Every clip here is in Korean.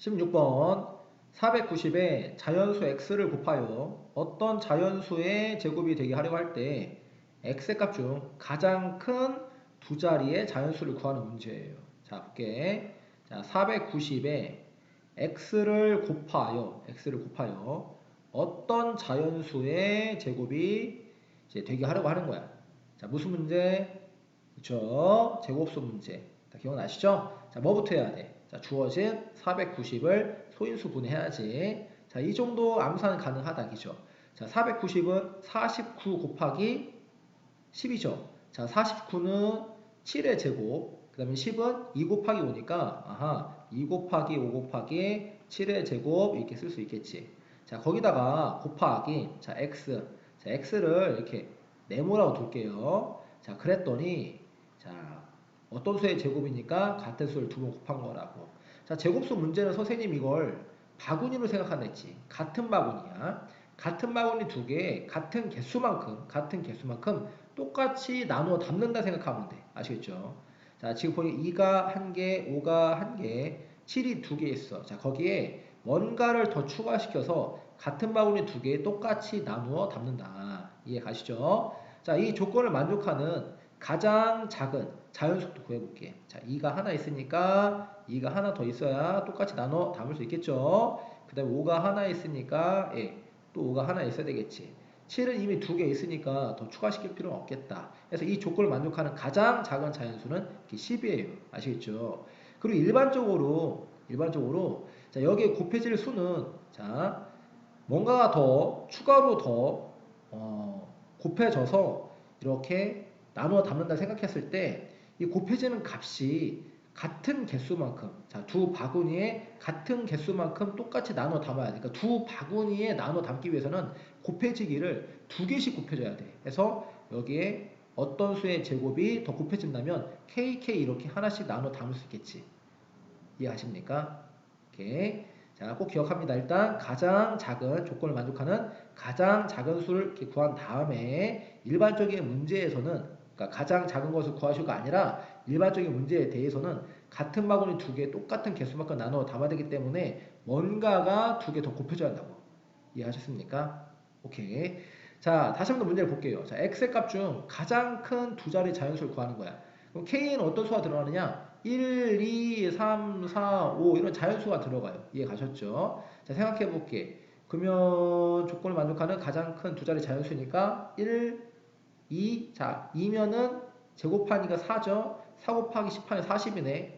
16번 490에 자연수 x를 곱하여 어떤 자연수의 제곱이 되게 하려고 할 때 x의 값 중 가장 큰 두 자리의 자연수를 구하는 문제예요. 자, 볼게. 자, 490에 x를 곱하여 어떤 자연수의 제곱이 이제 되게 하려고 하는 거야. 자, 무슨 문제? 그쵸? 제곱수 문제. 자, 기억나시죠? 자, 뭐부터 해야 돼? 자, 주어진 490을 소인수 분해해야지. 자, 이 정도 암산은 가능하다, 그죠? 자, 490은 49 곱하기 10이죠. 자, 49는 7의 제곱, 그 다음에 10은 2 곱하기 5니까, 2 곱하기 5 곱하기 7의 제곱, 이렇게 쓸 수 있겠지. 자, 거기다가 곱하기, 자, x. 자, x를 이렇게 네모라고 둘게요. 자, 그랬더니, 자, 어떤 수의 제곱이니까 같은 수를 두 번 곱한 거라고. 자, 제곱수 문제는 선생님 이걸 바구니로 생각한다 했지. 같은 바구니야. 같은 바구니 두 개, 같은 개수만큼 똑같이 나누어 담는다 생각하면 돼. 아시겠죠? 자, 지금 보니 2가 1개, 5가 1개, 7이 2개 있어. 자, 거기에 뭔가를 더 추가시켜서 같은 바구니 두 개 똑같이 나누어 담는다. 이해 가시죠? 자, 이 조건을 만족하는 가장 작은 자연수도 구해볼게. 자, 2가 하나 있으니까 2가 하나 더 있어야 똑같이 나눠 담을 수 있겠죠? 그 다음에 5가 하나 있으니까 또 5가 하나 있어야 되겠지. 7은 이미 두 개 있으니까 더 추가시킬 필요는 없겠다. 그래서 이 조건을 만족하는 가장 작은 자연수는 10이에요. 아시겠죠? 그리고 일반적으로 자, 여기에 곱해질 수는 자, 뭔가가 더 추가로 더 곱해져서 이렇게 나누어 담는다 생각했을 때 이 곱해지는 값이 같은 개수만큼, 자, 두 바구니에 같은 개수만큼 똑같이 나눠 담아야 돼. 그러니까 두 바구니에 나눠 담기 위해서는 곱해지기를 두 개씩 곱해줘야 돼. 그래서 여기에 어떤 수의 제곱이 더 곱해진다면 KK 이렇게 하나씩 나눠 담을 수 있겠지. 이해하십니까? 오케이. 자, 꼭 기억합니다. 일단 가장 작은 조건을 만족하는 가장 작은 수를 이렇게 구한 다음에 일반적인 문제에서는 그러니까 가장 작은 것을 구하시고가 아니라 일반적인 문제에 대해서는 같은 바구니 두 개 똑같은 개수만큼 나누어 담아야 되기 때문에 뭔가가 두 개 더 곱해져야 한다고. 이해하셨습니까? 오케이. 자, 다시 한번 문제를 볼게요. 자, x의 값 중 가장 큰 두 자리 자연수를 구하는 거야. 그럼 k에는 어떤 수가 들어가느냐? 1, 2, 3, 4, 5 이런 자연수가 들어가요. 이해 가셨죠? 자, 생각해 볼게. 그러면 조건을 만족하는 가장 큰 두 자리 자연수니까 1, 2, 자, 2면은 제곱하니까 4죠. 4 곱하기 10하니 40이네.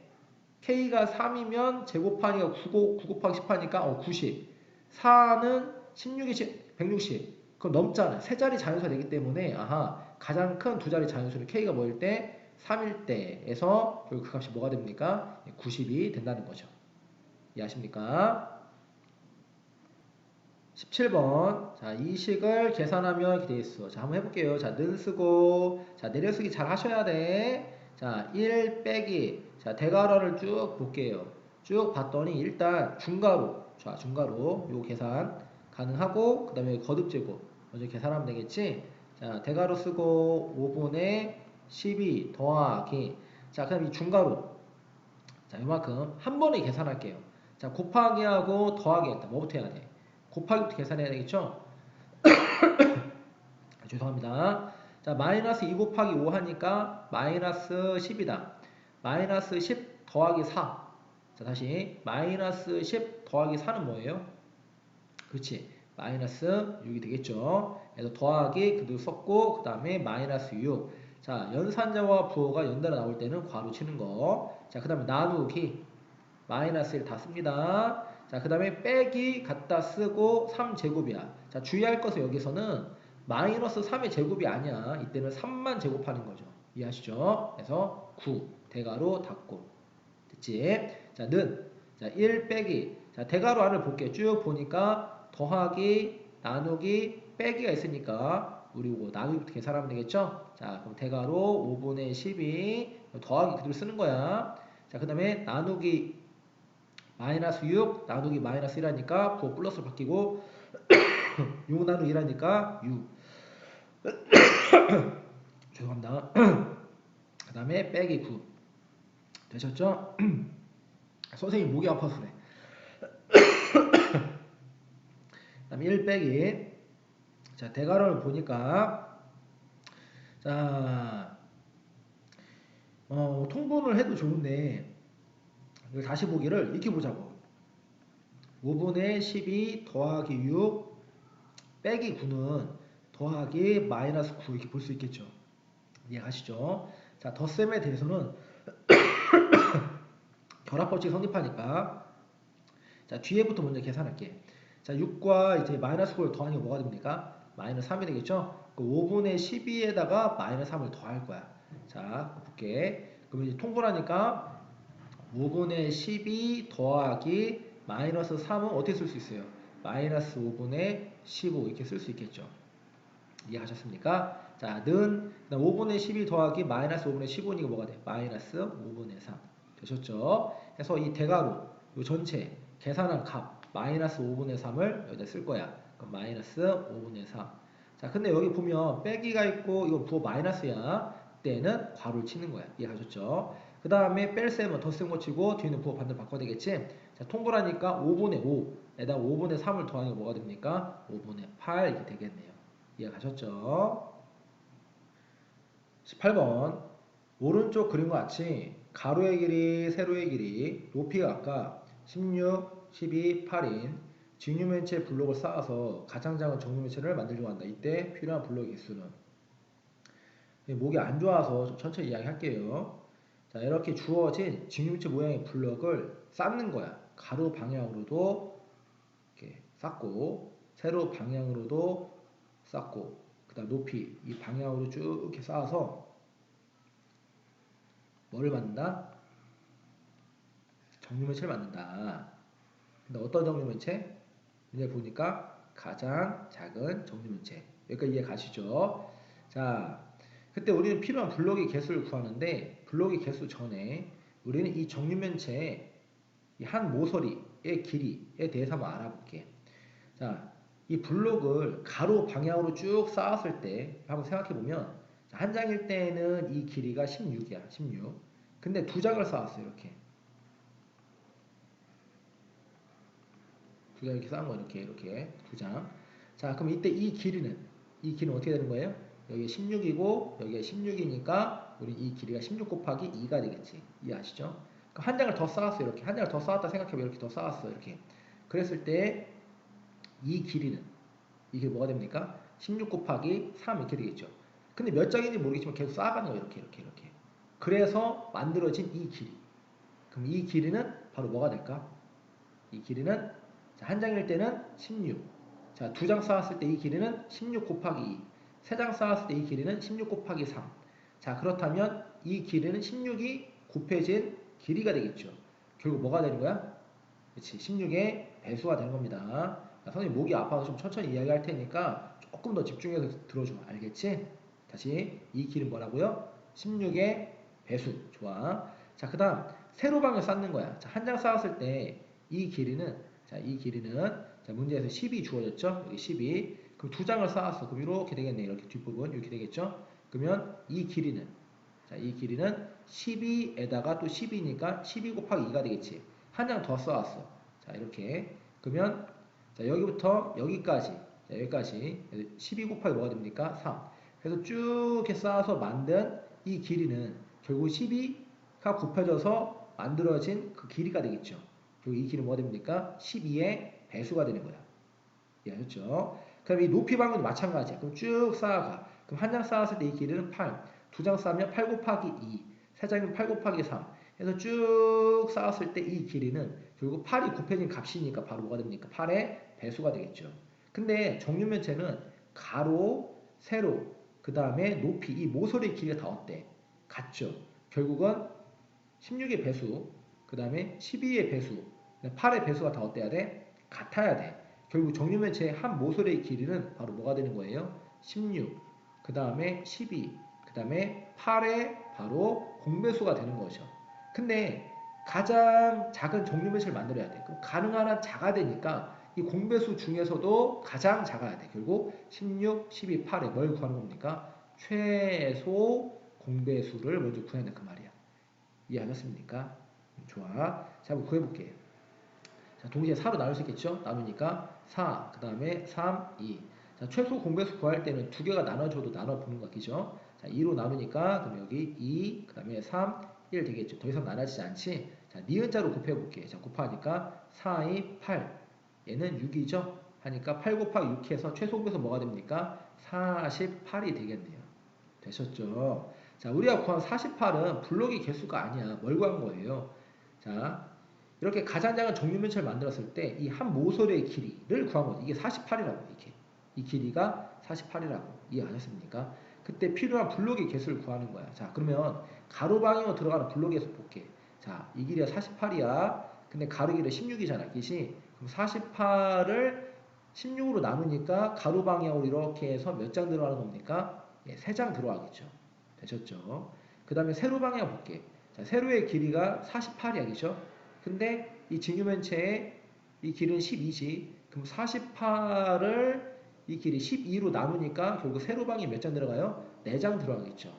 K가 3이면 제곱하니까 9 곱하기 10하니까 90. 4는 16이 160. 그럼 넘잖아. 세 자리 자연수가 되기 때문에 가장 큰 두 자리 자연수는 K가 뭐일 때? 3일 때에서 결국 그 값이 뭐가 됩니까? 90이 된다는 거죠. 이해하십니까? 17번. 자, 이 식을 계산하면 이렇게 되어 있어. 자, 한번 해볼게요. 자, 는 쓰고, 자, 내려쓰기 잘 하셔야 돼. 자, 1 빼기. 자, 대괄호를 쭉 볼게요. 쭉 봤더니 일단 중괄호. 자, 중괄호. 요 계산 가능하고, 그 다음에 거듭제곱. 먼저 계산하면 되겠지? 자, 대괄호 쓰고, 5분의 12 더하기. 자, 그럼 이 중괄호. 자, 이만큼 한 번에 계산할게요. 자, 곱하기하고 더하기 했다. 뭐부터 해야 돼? 곱하기부터 계산해야 되겠죠? 죄송합니다. 자, 마이너스 2 곱하기 5 하니까 마이너스 10이다. 마이너스 10 더하기 4. 자, 다시 마이너스 10 더하기 4는 뭐예요? 그렇지. 마이너스 6이 되겠죠. 그래서 더하기 그대로 썼고 그 다음에 마이너스 6. 자, 연산자와 부호가 연달아 나올 때는 괄호 치는 거. 자, 그 다음에 나누기 마이너스 1 다 씁니다. 자, 그 다음에 빼기 갖다 쓰고 3제곱이야. 자, 주의할 것은 여기서는 마이너스 3의 제곱이 아니야. 이때는 3만 제곱하는 거죠. 이해하시죠? 그래서 9 대괄호 닫고 됐지? 자, 자, 1 빼기. 자, 대괄호 안을 볼게요. 쭉 보니까 더하기 나누기 빼기가 있으니까 우리 이거 나누기부터 계산하면 되겠죠? 자, 그럼 대괄호 5분의 12 더하기 그대로 쓰는 거야. 자, 그 다음에 나누기 마이너스 6 나누기 마이너스 1하니까 부호 플러스로 바뀌고 6 나누기 1하니까 6 죄송합니다. 그 다음에 빼기 9 되셨죠? 선생님 목이 아파서 그래. 다음에 1 빼기. 자, 대괄호를 보니까, 자, 통분을 해도 좋은데, 여기 다시 보기를 이렇게 보자고. 5분의 12 더하기 6 빼기 9는 더하기 마이너스 9 이렇게 볼 수 있겠죠. 이해가시죠? 자, 덧셈에 대해서는 결합법칙 성립하니까, 자, 뒤에부터 먼저 계산할게. 자, 6과 이제 마이너스 9를 더하니까 뭐가 됩니까? 마이너스 3이 되겠죠? 그 5분의 12에다가 마이너스 3을 더할 거야. 자, 볼게. 그럼 이제 통분하니까 5분의 12 더하기 마이너스 3은 어떻게 쓸 수 있어요? 마이너스 5분의 15 이렇게 쓸 수 있겠죠. 이해하셨습니까? 자, 는 5분의 12 더하기 마이너스 5분의 15니까 뭐가 돼? 마이너스 5분의 3 되셨죠? 그래서 이 대괄호 이 전체 계산한 값 마이너스 5분의 3을 여기다 쓸 거야. 그럼 마이너스 5분의 3. 자, 근데 여기 보면 빼기가 있고 이거 부호 마이너스야. 때는 괄호를 치는 거야. 이해하셨죠? 그 다음에 뺄셈은 덧셈 고치고 뒤에는 부호 반대로 바꿔야 되겠지? 자, 통분하니까 5분의 5에다가 5분의 3을 더하니까 뭐가 됩니까? 5분의 8 이렇게 되겠네요. 이해가셨죠? 18번 오른쪽 그림과 같이 가로의 길이, 세로의 길이, 높이가 각각 16, 12, 8인 직류면체 블록을 쌓아서 가장 작은 정류면체를 만들려고 한다. 이때 필요한 블록의 개수는? 목이 안 좋아서 좀 천천히 이야기할게요. 자, 이렇게 주어진 직류면체 모양의 블록을 쌓는 거야. 가로 방향으로도 이렇게 쌓고 세로 방향으로도 쌓고 그 다음 높이 이 방향으로 쭉 이렇게 쌓아서 뭐를 만든다? 정류면체를 만든다. 근데 어떤 정류면체? 문제 보니까 가장 작은 정류면체. 여기까지 이해 가시죠? 자, 그때 우리는 필요한 블록의 개수를 구하는데 블록의 개수 전에 우리는 이 정류면체의 한 모서리의 길이에 대해서 한번 알아볼게. 자, 이 블록을 가로 방향으로 쭉 쌓았을 때 한번 생각해 보면 한 장일 때는 이 길이가 16이야. 16. 근데 두 장을 쌓았어요. 이렇게. 두 장 이렇게 쌓은 거 이렇게 두 장. 자, 그럼 이때 이 길이는 어떻게 되는 거예요? 여기 16이고 여기가 16이니까 우리 이 길이가 16 곱하기 2가 되겠지. 이해하시죠? 그럼 한 장을 더 쌓았어요. 이렇게. 한 장을 더 쌓았다 생각해보면 이렇게 더 쌓았어. 이렇게. 그랬을 때 이 길이는 이게 뭐가 됩니까? 16 곱하기 3 이렇게 되겠죠. 근데 몇 장인지 모르겠지만 계속 쌓아가는 거예요. 이렇게. 그래서 만들어진 이 길이. 그럼 이 길이는 바로 뭐가 될까? 이 길이는 한 장일 때는 16. 자, 두 장 쌓았을 때 이 길이는 16 곱하기 2. 세 장 쌓았을 때 이 길이는 16 곱하기 3. 자, 그렇다면 이 길이는 16이 곱해진 길이가 되겠죠. 결국 뭐가 되는 거야? 그렇지. 16의 배수가 되는 겁니다. 자, 선생님 목이 아파서 좀 천천히 이야기할 테니까 조금 더 집중해서 들어줘. 알겠지? 다시 이 길은 뭐라고요? 16의 배수. 좋아. 자, 그 다음 세로방을 쌓는 거야. 자, 한 장 쌓았을 때 이 길이는 자, 문제에서 10이 주어졌죠? 여기 12. 그럼 두 장을 쌓았어. 그럼 이렇게 되겠네. 이렇게 뒷부분 이렇게 되겠죠? 그러면 이 길이는 12에다가 또 12니까 12 곱하기 2가 되겠지. 한 장 더 쌓았어. 자, 이렇게. 그러면 자, 여기부터 여기까지. 자, 여기까지 12 곱하기 뭐가 됩니까? 3. 그래서 쭉 이렇게 쌓아서 만든 이 길이는 결국 12가 곱해져서 만들어진 그 길이가 되겠죠. 그리고 이 길은 뭐가 됩니까? 12의 배수가 되는 거야. 이해하셨죠? 그럼 이 높이 방향도 마찬가지야. 그럼 쭉 쌓아가. 그럼 한 장 쌓았을 때 이 길이는 8. 두 장 쌓으면 8 곱하기 2. 세 장이면 8 곱하기 3. 해서 쭉 쌓았을 때 이 길이는 결국 8이 곱해진 값이니까 바로 뭐가 됩니까? 8의 배수가 되겠죠. 근데 정육면체는 가로, 세로, 그 다음에 높이, 이 모서리의 길이가 다 어때? 같죠. 결국은 16의 배수, 그 다음에 12의 배수, 8의 배수가 다 어때야 돼? 같아야 돼. 결국 정류면체의 한 모서리의 길이는 바로 뭐가 되는 거예요? 16, 그 다음에 12, 그 다음에 8의 바로 공배수가 되는 거죠. 근데 가장 작은 정류면체를 만들어야 돼. 그럼 가능한 한 작아야 되니까 이 공배수 중에서도 가장 작아야 돼. 결국 16, 12, 8에 뭘 구하는 겁니까? 최소 공배수를 먼저 구해야 된다 그 말이야. 이해하셨습니까? 좋아. 자, 한번 구해볼게. 자, 동시에 4로 나눌 수 있겠죠? 나누니까 4, 그 다음에 3, 2. 자, 최소 공배수 구할 때는 두 개가 나눠줘도 나눠보는 거 같겠죠? 자, 2로 나누니까 그럼 여기 2, 그 다음에 3, 1 되겠죠? 더 이상 나눠지지 않지? 자, 니은자로 곱해볼게. 자, 곱하니까 4, 2, 8. 얘는 6이죠? 하니까 8 곱하기 6 해서 최소 공배수 뭐가 됩니까? 48이 되겠네요. 되셨죠? 자, 우리가 구한 48은 블록의 개수가 아니야. 뭘 구한 거예요? 자, 이렇게 가장 작은 정육면체를 만들었을 때 이 한 모서리의 길이를 구한 거지. 이게 48이라고 이게. 이 길이가 48이라고 이해하셨습니까? 그때 필요한 블록의 개수를 구하는 거야. 자, 그러면 가로 방향으로 들어가는 블록의 개수 볼게. 자, 이 길이가 48이야. 근데 가로 길이 16이잖아. 기시. 그럼 48을 16으로 나누니까 가로 방향으로 이렇게 해서 몇 장 들어가는 겁니까? 예, 3장 들어가겠죠. 되셨죠? 그 다음에 세로 방향 볼게. 자, 세로의 길이가 48이야. 그죠? 근데 이 직육면체의 이 길은 12지. 그럼 48을 이 길이 12로 나누니까 결국 세로방이 몇 장 들어가요? 4장 들어가겠죠.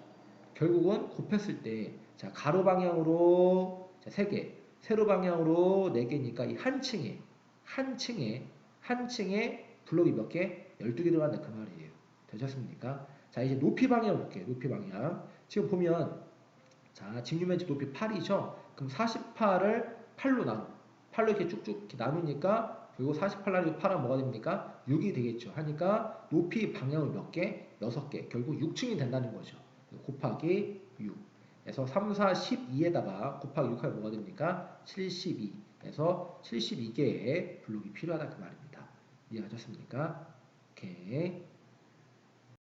결국은 곱했을 때, 자, 가로 방향으로, 자, 3개, 세로 방향으로 4개니까 이 한 층에 블록이 몇 개? 12개 들어간다. 그 말이에요. 되셨습니까? 자, 이제 높이 방향 볼게요. 높이 방향. 지금 보면, 자, 직육면체 높이 8이죠? 그럼 48을 8로 나눠. 8로 이렇게 쭉쭉 이렇게 나누니까 결국 48 나누고 8하면 뭐가 됩니까? 6이 되겠죠. 하니까 높이 방향을 몇 개? 6개. 결국 6층이 된다는 거죠. 곱하기 6. 그래서 3, 4, 12에다가 곱하기 6 하면 뭐가 됩니까? 72. 그래서 72개의 블록이 필요하다 그 말입니다. 이해하셨습니까? 오케이.